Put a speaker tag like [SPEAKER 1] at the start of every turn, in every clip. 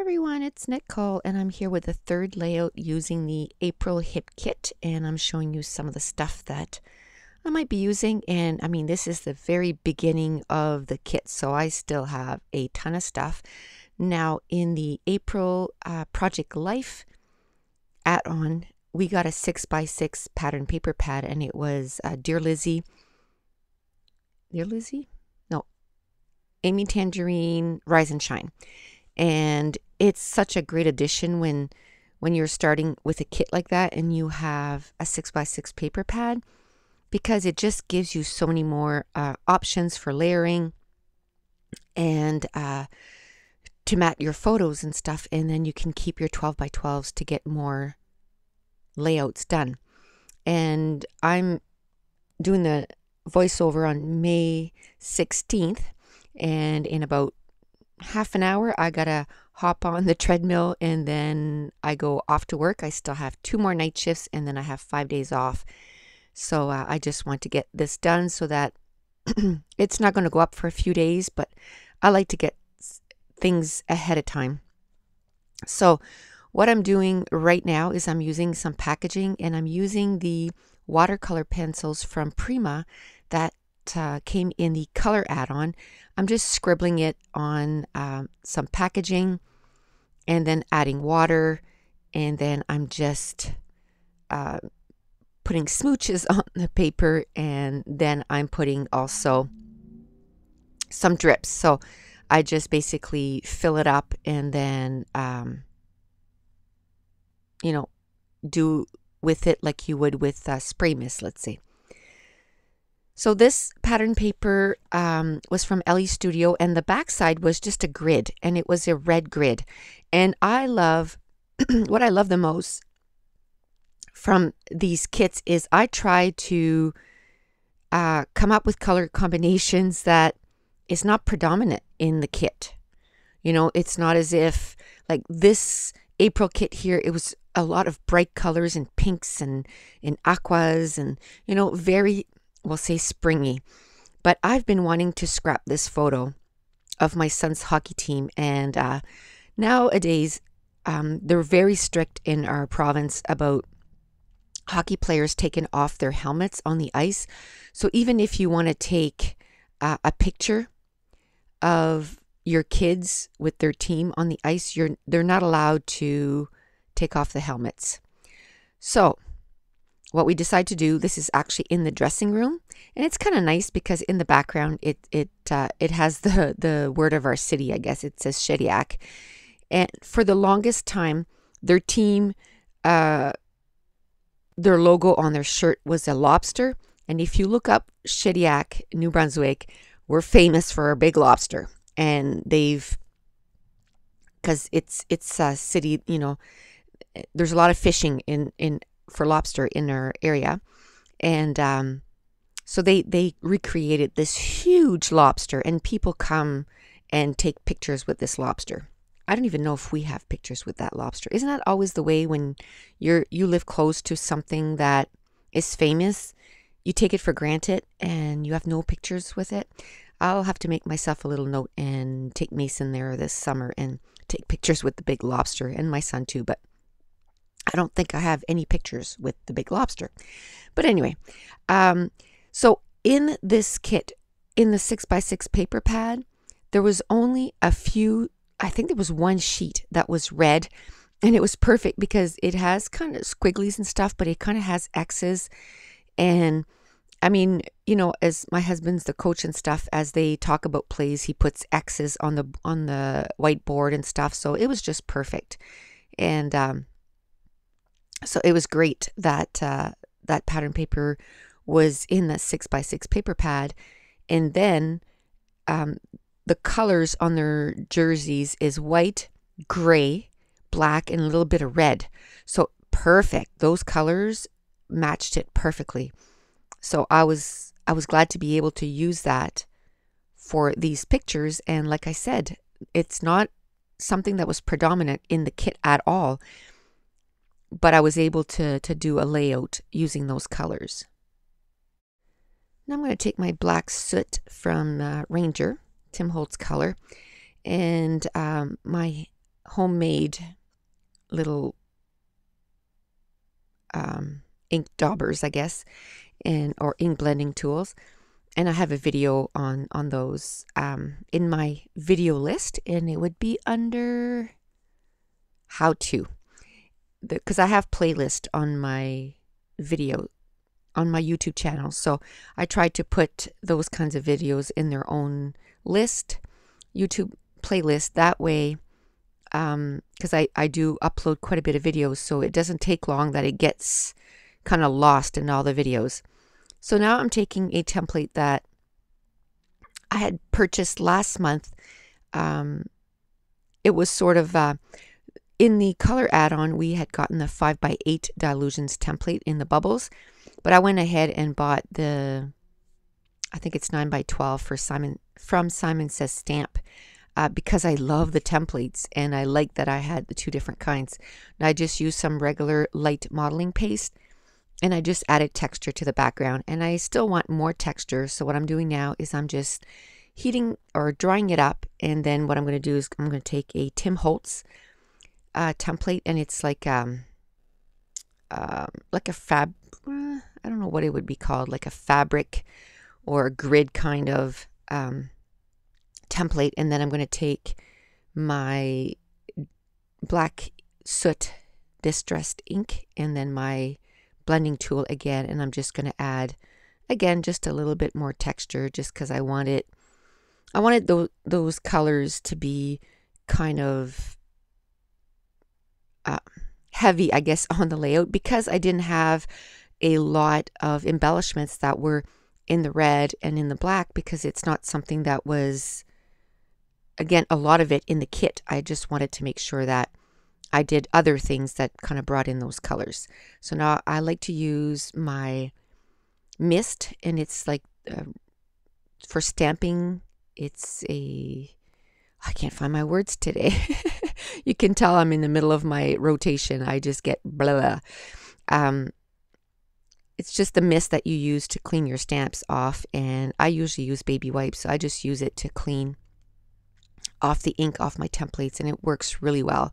[SPEAKER 1] Everyone, it's Nicole and I'm here with the third layout using the April Hit Kit, and I'm showing you some of the stuff that I might be using. And I mean, this is the very beginning of the kit, so I still have a ton of stuff. Now in the April Project Life add-on, we got a 6x6 pattern paper pad, and it was Dear Lizzie? No, Amy Tangerine Rise and Shine. And it's such a great addition when you're starting with a kit like that and you have a 6x6 paper pad, because it just gives you so many more options for layering and to mat your photos and stuff, and then you can keep your 12x12s to get more layouts done. And I'm doing the voiceover on May 16th, and in about half an hour I gotta hop on the treadmill and then I go off to work. I still have 2 more night shifts and then I have 5 days off. So I just want to get this done so that it's not going to go up for a few days, but I like to get things ahead of time. So what I'm doing right now is I'm using some packaging, and I'm using the watercolor pencils from Prima that came in the color add-on. I'm just scribbling it on some packaging and then adding water, and then I'm just putting smooches on the paper, and then I'm putting also some drips. So I just basically fill it up and then do with it like you would with spray mist, let's say. So this pattern paper was from Ellie Studio, and the backside was just a grid, and it was a red grid. And I love, what I love the most from these kits is I try to come up with color combinations that is not predominant in the kit. You know, it's not as if, like this April kit here, it was a lot of bright colors and pinks and aquas and, very, we'll say springy. But I've been wanting to scrap this photo of my son's hockey team, and nowadays they're very strict in our province about hockey players taking off their helmets on the ice. So even if you want to take a picture of your kids with their team on the ice, they're not allowed to take off the helmets. So what we decide to do, this is actually in the dressing room, and it's kind of nice because in the background it has the word of our city, I guess. It says Shediac. And for the longest time, their team, their logo on their shirt was a lobster. And if you look up Shediac, New Brunswick, we're famous for our big lobster. And because it's a city, there's a lot of fishing for lobster in our area, and so they recreated this huge lobster, and people come and take pictures with this lobster. I don't even know if we have pictures with that lobster. Isn't that always the way when you live close to something that is famous? You take it for granted and you have no pictures with it. I'll have to make myself a little note and take Mason there this summer and take pictures with the big lobster, and my son too, but I don't think I have any pictures with the big lobster. But anyway, so in this kit, in the 6x6 paper pad, there was only a few, I think there was one sheet that was red, and it was perfect because it has kind of squigglies and stuff, but it kind of has X's. And I mean, as my husband's the coach and stuff, as they talk about plays, he puts X's on the whiteboard and stuff. So it was just perfect. And so it was great that that pattern paper was in the 6x6 paper pad. And then the colors on their jerseys is white, gray, black, and a little bit of red. So perfect. Those colors matched it perfectly. So I was glad to be able to use that for these pictures. And like I said, it's not something that was predominant in the kit at all, but I was able to do a layout using those colors. Now I'm going to take my black soot from Ranger, Tim Holtz color, and my homemade little ink daubers, I guess, or ink blending tools. And I have a video on those in my video list, and it would be under how to, because I have playlist on my video on my YouTube channel. So I tried to put those kinds of videos in their own list, YouTube playlist. That way, because I do upload quite a bit of videos, so it doesn't take long that it gets kind of lost in all the videos. So now I'm taking a template that I had purchased last month. It was sort of in the color add-on, we had gotten the 5x8 Dilutions template in the bubbles, but I went ahead and bought the, I think it's 9x12 from Simon Says Stamp, because I love the templates and I like that I had the two different kinds. And I just used some regular light modeling paste, and I just added texture to the background, and I still want more texture. So what I'm doing now is I'm just heating or drying it up, and then what I'm going to do is I'm going to take a Tim Holtz template, and it's like a I don't know what it would be called, like a fabric or a grid kind of template. And then I'm going to take my black soot distressed ink and then my blending tool again, and I'm just going to add again just a little bit more texture, just because I wanted those colors to be kind of heavy, I guess, on the layout, because I didn't have a lot of embellishments that were in the red and in the black, because it's not something that was, again, a lot of it in the kit. I just wanted to make sure that I did other things that kind of brought in those colors. So now I like to use my mist, and it's like for stamping. It's I can't find my words today. You can tell I'm in the middle of my rotation. I just get blah. It's just the mist that you use to clean your stamps off, and I usually use baby wipes, so I just use it to clean off the ink off my templates, and it works really well.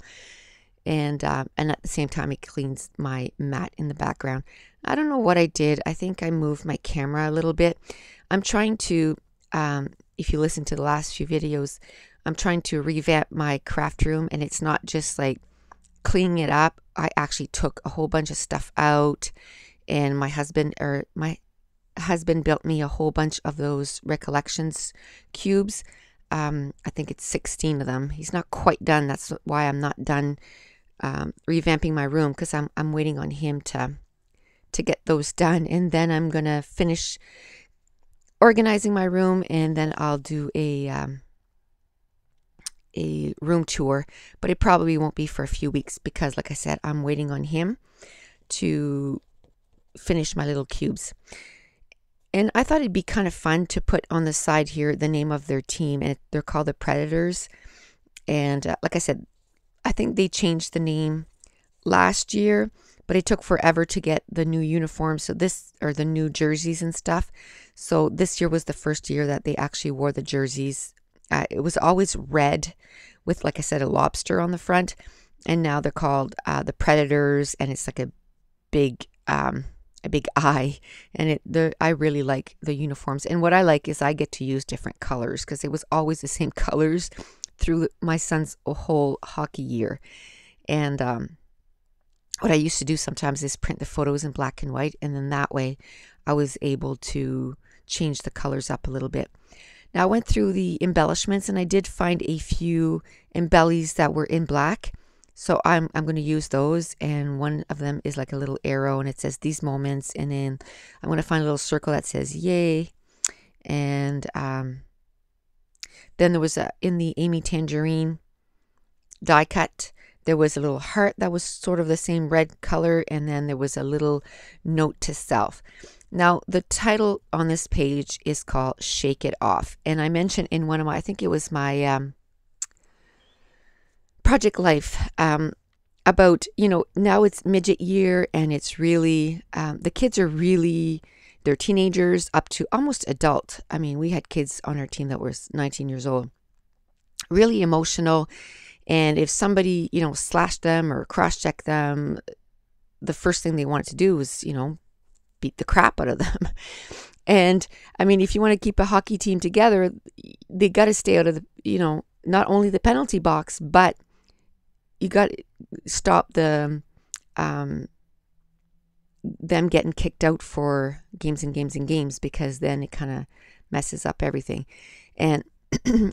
[SPEAKER 1] And at the same time, it cleans my mat in the background. I don't know what I did. I think I moved my camera a little bit. I'm trying to, if you listen to the last few videos, I'm trying to revamp my craft room, and it's not just like cleaning it up. I actually took a whole bunch of stuff out, and my husband built me a whole bunch of those recollections cubes. I think it's 16 of them. He's not quite done. That's why I'm not done revamping my room, because I'm waiting on him to get those done, and then I'm gonna finish organizing my room, and then I'll do a room tour. But it probably won't be for a few weeks, because, like I said, I'm waiting on him to finish my little cubes. And I thought it'd be kind of fun to put on the side here the name of their team, and they're called the Predators. And like I said, I think they changed the name last year, but it took forever to get the new uniforms. So the new jerseys and stuff. So this year was the first year that they actually wore the jerseys. It was always red with, like I said, a lobster on the front, and now they're called the Predators, and it's like a big eye, and I really like the uniforms. And what I like is I get to use different colors, because it was always the same colors through my son's whole hockey year. And what I used to do sometimes is print the photos in black and white, and then that way I was able to change the colors up a little bit. Now I went through the embellishments, and I did find a few embellies that were in black. So I'm going to use those, and one of them is like a little arrow, and it says these moments, and then I'm going to find a little circle that says yay. And then there was in the Amy Tangerine die cut, there was a little heart that was sort of the same red color, and then there was a little note to self. Now the title on this page is called Shake It Off, and I mentioned in one of my, I think it was my Project Life, about, now it's midget year, and it's really, the kids are really, they're teenagers up to almost adult. I mean, we had kids on our team that were 19 years old, really emotional. And if somebody, slashed them or cross-checked them, the first thing they wanted to do was, beat the crap out of them. And I mean, if you want to keep a hockey team together, they got to stay out of the, not only the penalty box, but you got to stop them getting kicked out for games and games and games, because then it kind of messes up everything. And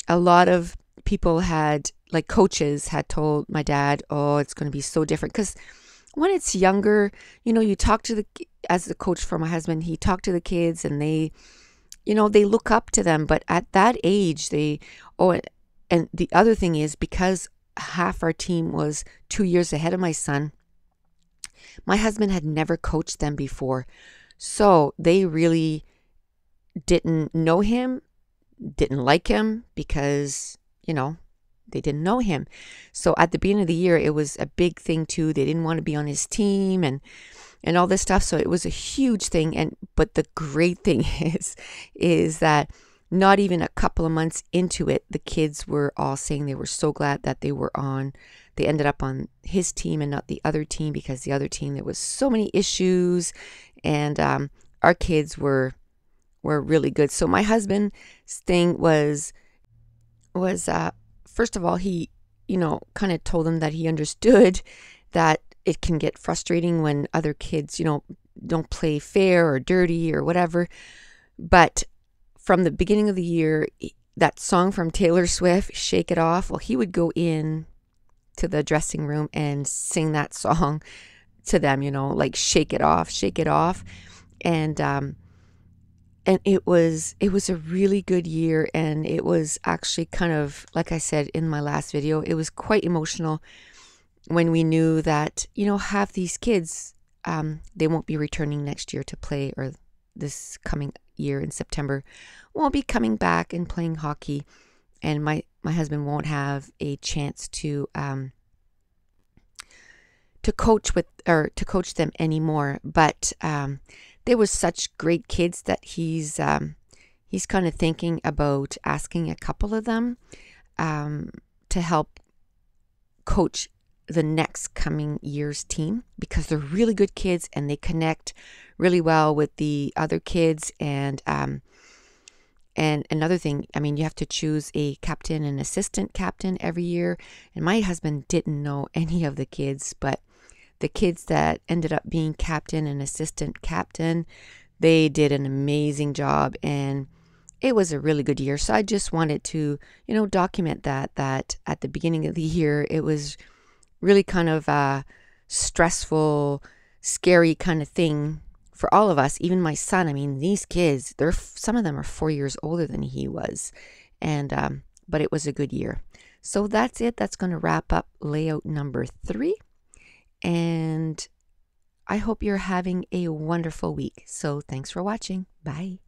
[SPEAKER 1] a lot of people like coaches had told my dad, oh, it's going to be so different. Because when it's younger, you talk to as the coach for my husband, he talked to the kids and they look up to them. But at that age, and the other thing is, because half our team was 2 years ahead of my son, my husband had never coached them before. So they really didn't know him, didn't like him, because, they didn't know him. So at the beginning of the year, it was a big thing too. They didn't want to be on his team and all this stuff. So it was a huge thing. But the great thing is that not even a couple of months into it, the kids were all saying they were so glad that they ended up on his team and not the other team, because the other team, there was so many issues, and our kids were really good. So my husband's thing was first of all, he, kind of told them that he understood that it can get frustrating when other kids, don't play fair or dirty or whatever. But from the beginning of the year, that song from Taylor Swift, Shake It Off, well, he would go in to the dressing room and sing that song to them, like shake it off, shake it off. And it was a really good year. And it was actually kind of, like I said in my last video, it was quite emotional when we knew that, half these kids, they won't be returning next year to play, or this coming year in September won't be coming back and playing hockey. And my husband won't have a chance to coach them anymore. But there was such great kids that he's kind of thinking about asking a couple of them to help coach the next coming year's team, because they're really good kids and they connect really well with the other kids. And another thing, I mean, you have to choose a captain and assistant captain every year. And my husband didn't know any of the kids, but the kids that ended up being captain and assistant captain, they did an amazing job, and it was a really good year. So I just wanted to, document that at the beginning of the year, it was really kind of a stressful, scary kind of thing for all of us, even my son. I mean, these kids, some of them are 4 years older than he was. And, but it was a good year. So that's it. That's going to wrap up layout number 3. And I hope you're having a wonderful week. So thanks for watching. Bye.